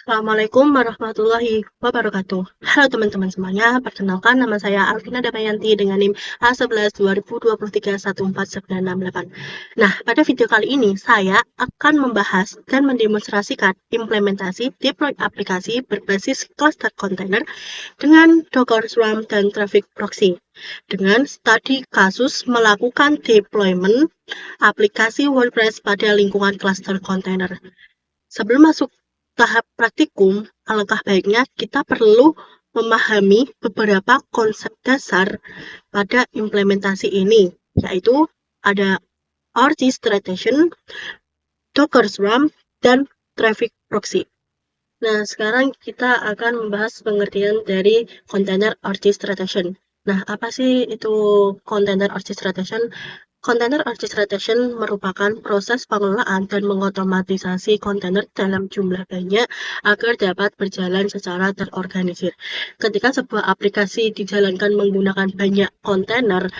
Assalamualaikum warahmatullahi wabarakatuh. Halo teman-teman semuanya, perkenalkan nama saya Alvina Damayanti dengan NIM A11 2023 1498. Nah, pada video kali ini saya akan membahas dan mendemonstrasikan implementasi deploy aplikasi berbasis cluster container dengan Docker Swarm dan Traffic Proxy. Dengan studi kasus melakukan deployment aplikasi WordPress pada lingkungan cluster container. Sebelum masuk tahap praktikum, alangkah baiknya kita perlu memahami beberapa konsep dasar pada implementasi ini, yaitu ada orchestration, Docker Swarm, dan Traffic Proxy. Nah, sekarang kita akan membahas pengertian dari container orchestration. Nah, apa sih itu container orchestration? Container orchestration merupakan proses pengelolaan dan mengotomatisasi kontainer dalam jumlah banyak agar dapat berjalan secara terorganisir. Ketika sebuah aplikasi dijalankan menggunakan banyak kontainer,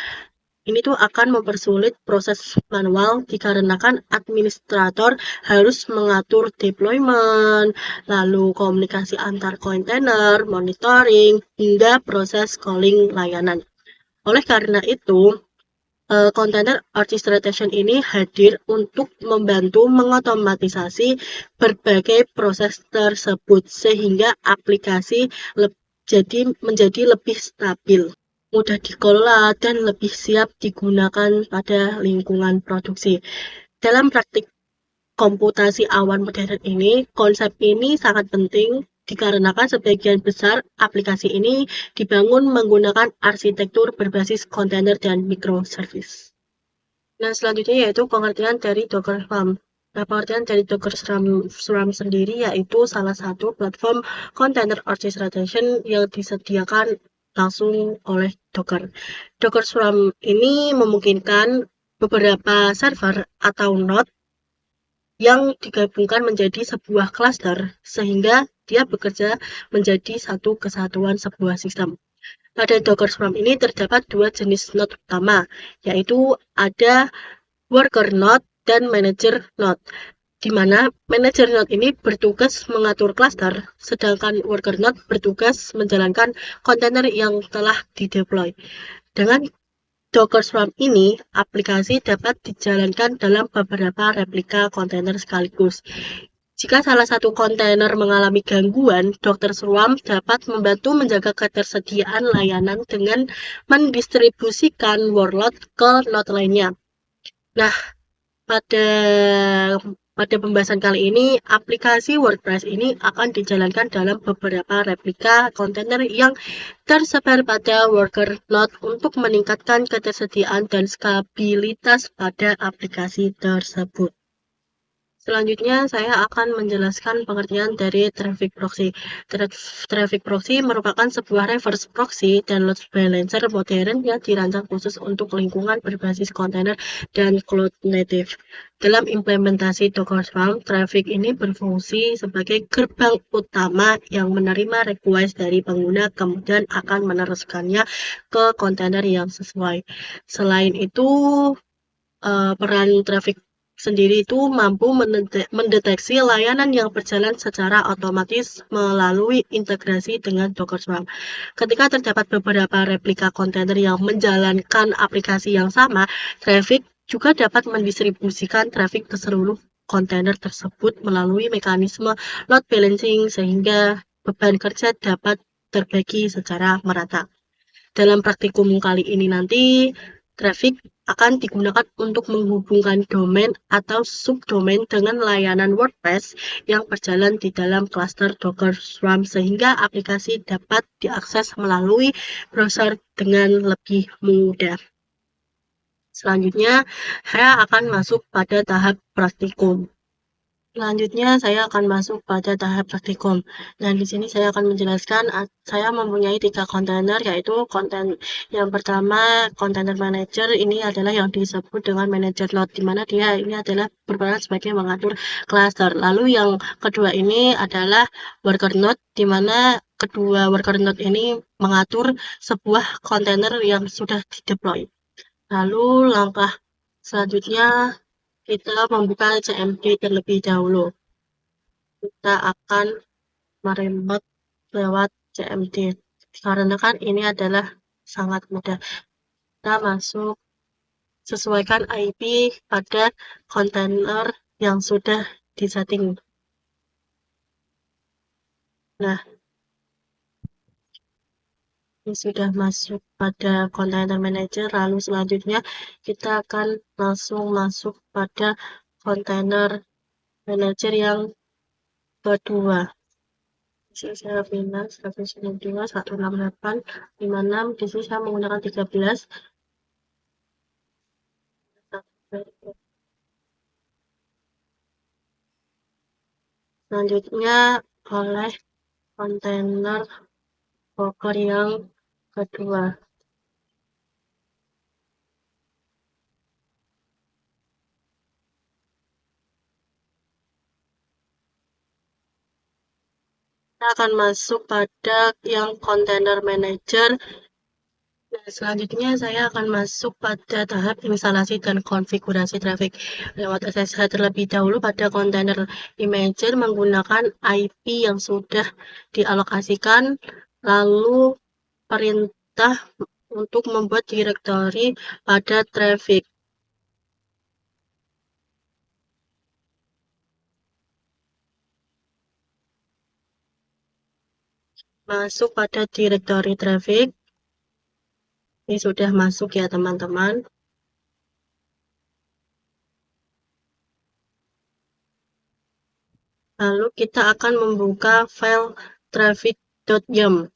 ini tuh akan mempersulit proses manual dikarenakan administrator harus mengatur deployment, lalu komunikasi antar kontainer, monitoring, hingga proses calling layanan. Oleh karena itu, container orchestration ini hadir untuk membantu mengotomatisasi berbagai proses tersebut sehingga aplikasi menjadi lebih stabil, mudah dikelola, dan lebih siap digunakan pada lingkungan produksi. Dalam praktik komputasi awan modern ini, konsep ini sangat penting dikarenakan sebagian besar aplikasi ini dibangun menggunakan arsitektur berbasis kontainer dan microservice. Nah, selanjutnya yaitu pengertian dari Docker Swarm. Nah, pengertian dari Docker Swarm sendiri yaitu salah satu platform container orchestration yang disediakan langsung oleh Docker. Docker Swarm ini memungkinkan beberapa server atau node yang digabungkan menjadi sebuah cluster sehingga dia bekerja menjadi satu kesatuan sebuah sistem. Pada Docker Swarm ini terdapat dua jenis node utama, yaitu ada worker node dan manager node, di mana manager node ini bertugas mengatur cluster, sedangkan worker node bertugas menjalankan kontainer yang telah dideploy. Dengan Docker Swarm ini, aplikasi dapat dijalankan dalam beberapa replika kontainer sekaligus. Jika salah satu kontainer mengalami gangguan, Docker Swarm dapat membantu menjaga ketersediaan layanan dengan mendistribusikan workload ke node lainnya. Nah, pada pembahasan kali ini, aplikasi WordPress ini akan dijalankan dalam beberapa replika kontainer yang tersebar pada worker node untuk meningkatkan ketersediaan dan skabilitas pada aplikasi tersebut. Selanjutnya, saya akan menjelaskan pengertian dari Traffic Proxy. Traffic Proxy merupakan sebuah reverse proxy dan load balancer modern yang dirancang khusus untuk lingkungan berbasis kontainer dan cloud native. Dalam implementasi Docker Swarm, Traffic ini berfungsi sebagai gerbang utama yang menerima request dari pengguna kemudian akan meneruskannya ke kontainer yang sesuai. Selain itu, peran Traffic sendiri itu mampu mendeteksi layanan yang berjalan secara otomatis melalui integrasi dengan Docker Swarm. Ketika terdapat beberapa replika kontainer yang menjalankan aplikasi yang sama, Traffic juga dapat mendistribusikan traffic ke seluruh kontainer tersebut melalui mekanisme load balancing sehingga beban kerja dapat terbagi secara merata. Dalam praktikum kali ini nanti, Traffic akan digunakan untuk menghubungkan domain atau subdomain dengan layanan WordPress yang berjalan di dalam cluster Docker Swarm sehingga aplikasi dapat diakses melalui browser dengan lebih mudah. Selanjutnya, saya akan masuk pada tahap praktikum. Selanjutnya, saya akan masuk pada tahap praktikum. Dan di sini saya akan menjelaskan, saya mempunyai 3 kontainer, yaitu yang pertama, kontainer manager, ini adalah yang disebut dengan manager node, di mana dia ini adalah berperan sebagai mengatur cluster. Lalu yang kedua ini adalah worker node, di mana kedua worker node ini mengatur sebuah kontainer yang sudah dideploy. Lalu langkah selanjutnya, kita membuka CMD terlebih dahulu. Kita akan meremote lewat CMD. Karena kan ini adalah sangat mudah. Kita masuk, sesuaikan IP pada kontainer yang sudah disetting. Nah, ini sudah masuk pada container manager, lalu selanjutnya kita akan langsung masuk pada container manager yang kedua. Di sini saya pilih 192, 168, 56. Di sini saya menggunakan 13. Selanjutnya oleh kontainer Docker yang kedua. Kita akan masuk pada yang container manager. Nah, selanjutnya saya akan masuk pada tahap instalasi dan konfigurasi traffic. Lewat SSH terlebih dahulu pada container imager menggunakan IP yang sudah dialokasikan, lalu perintah untuk membuat directory pada traffic. Masuk pada directory traffic. Ini sudah masuk ya teman-teman. Lalu kita akan membuka file traffic.yum.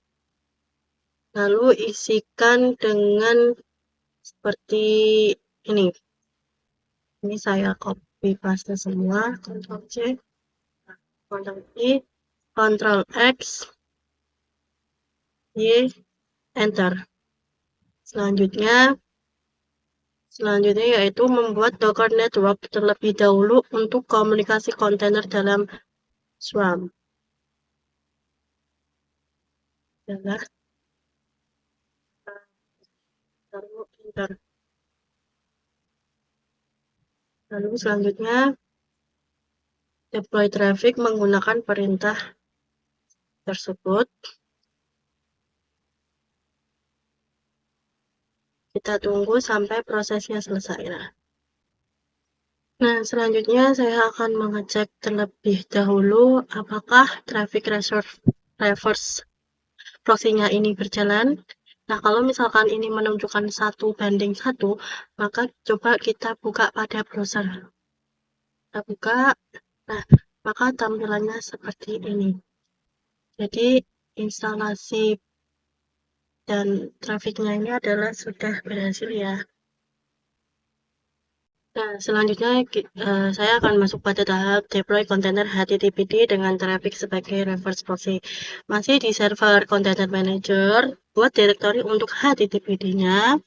Lalu isikan dengan seperti ini. Ini saya copy paste semua, Ctrl C, Ctrl I, Ctrl X, Y, Enter. Selanjutnya yaitu membuat Docker Network terlebih dahulu untuk komunikasi kontainer dalam Swarm. Adalah lalu Enter. Lalu selanjutnya deploy traffic menggunakan perintah tersebut. Kita tunggu sampai prosesnya selesai. Nah, selanjutnya saya akan mengecek terlebih dahulu apakah traffic reverse proxy-nya ini berjalan. Nah, kalau misalkan ini menunjukkan 1:1, maka coba kita buka pada browser. Kita buka, nah, maka tampilannya seperti ini. Jadi, instalasi dan trafiknya ini adalah sudah berhasil ya. Nah, selanjutnya saya akan masuk pada tahap deploy kontainer HTTPD dengan traffic sebagai reverse proxy. Masih di server container manager, buat directory untuk HTTPD-nya.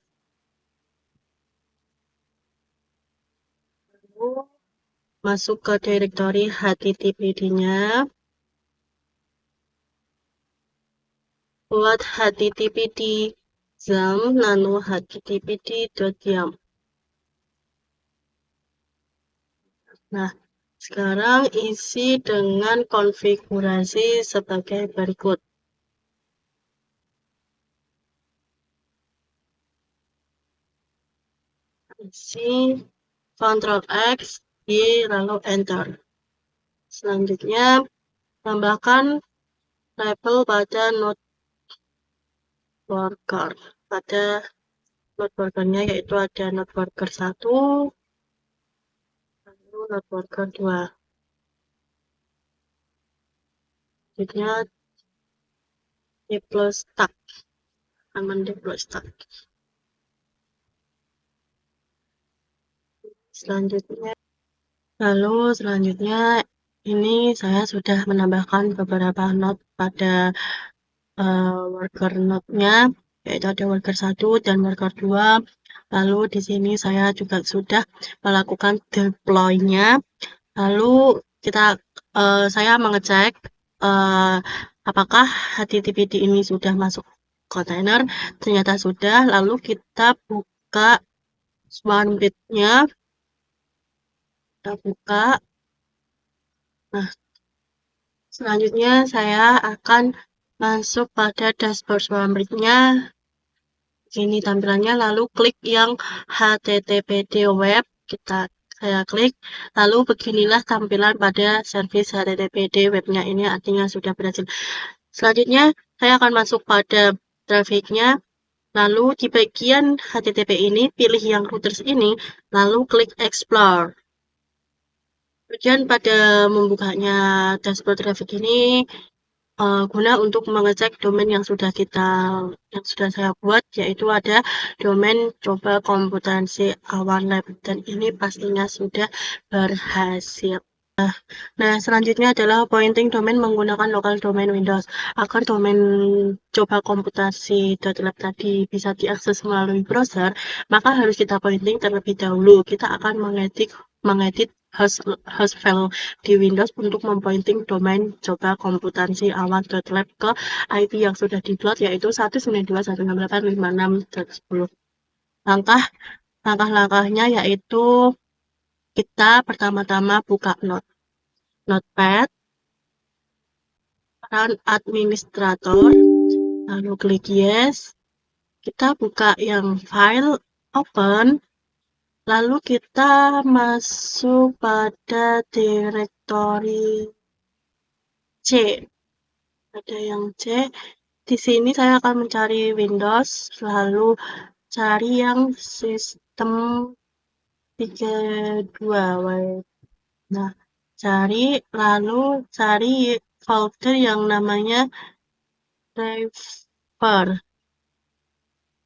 Lalu masuk ke directory HTTPD-nya. Buat HTTPD yum nano httpd.yum. Nah, sekarang isi dengan konfigurasi sebagai berikut. Isi Ctrl X, Y, lalu Enter. Selanjutnya, tambahkan label pada node worker. Pada node workernya yaitu ada node worker 1, lalu node worker 2. Selanjutnya, deploy stack. Aman deploy stack. Selanjutnya ini saya sudah menambahkan beberapa node pada worker node-nya, yaitu ada worker 1 dan worker 2. Lalu di sini saya juga sudah melakukan deploy-nya. Lalu saya mengecek apakah HTTPD ini sudah masuk kontainer. Ternyata sudah. Lalu kita buka Swarmbit-nya. Kita buka. Nah, Selanjutnya saya akan masuk pada dashboard Swambridge-nya. Ini tampilannya, lalu klik yang HTTPD web, saya klik, lalu beginilah tampilan pada service HTTPD webnya ini, artinya sudah berhasil. Selanjutnya saya akan masuk pada trafficnya, lalu di bagian HTTP ini pilih yang routers ini, lalu klik explore. Kemudian pada membukanya dashboard traffic ini guna untuk mengecek domain yang sudah saya buat, yaitu ada domain coba komputansi awan lab, dan ini pastinya sudah berhasil. Nah, selanjutnya adalah pointing domain menggunakan local domain Windows. Agar domain coba komputasi.lab tadi bisa diakses melalui browser, maka harus kita pointing terlebih dahulu. Kita akan mengedit host file di Windows untuk mempointing domain coba komputansi awan.lab ke IP yang sudah diplot, yaitu 192.168.56.10. Langkah-langkahnya yaitu kita pertama-tama buka Notepad, run administrator, lalu klik yes. Kita buka yang file, open, lalu kita masuk pada direktori C. Ada yang C. Di sini saya akan mencari Windows, lalu cari yang sistem 32. Nah, lalu cari folder yang namanya driver.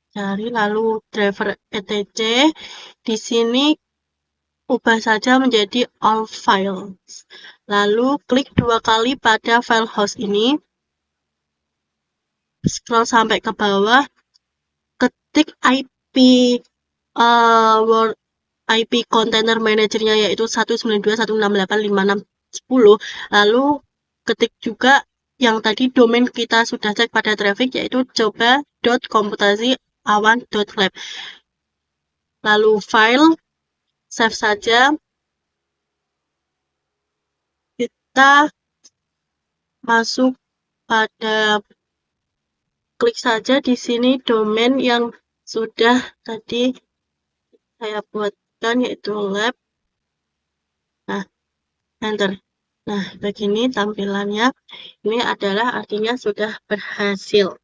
Cari lalu driver etc. Di sini ubah saja menjadi all files. Lalu klik 2 kali pada file host ini. Scroll sampai ke bawah. Ketik IP IP container manajernya, yaitu 192.168.56.10. Lalu ketik juga yang tadi domain kita sudah cek pada traffic, yaitu coba.komputasiawan.lab. Lalu file, save saja. Kita masuk pada klik saja di sini domain yang sudah tadi saya buatkan, yaitu lab. Nah, enter. Nah, begini tampilannya. Ini adalah artinya sudah berhasil.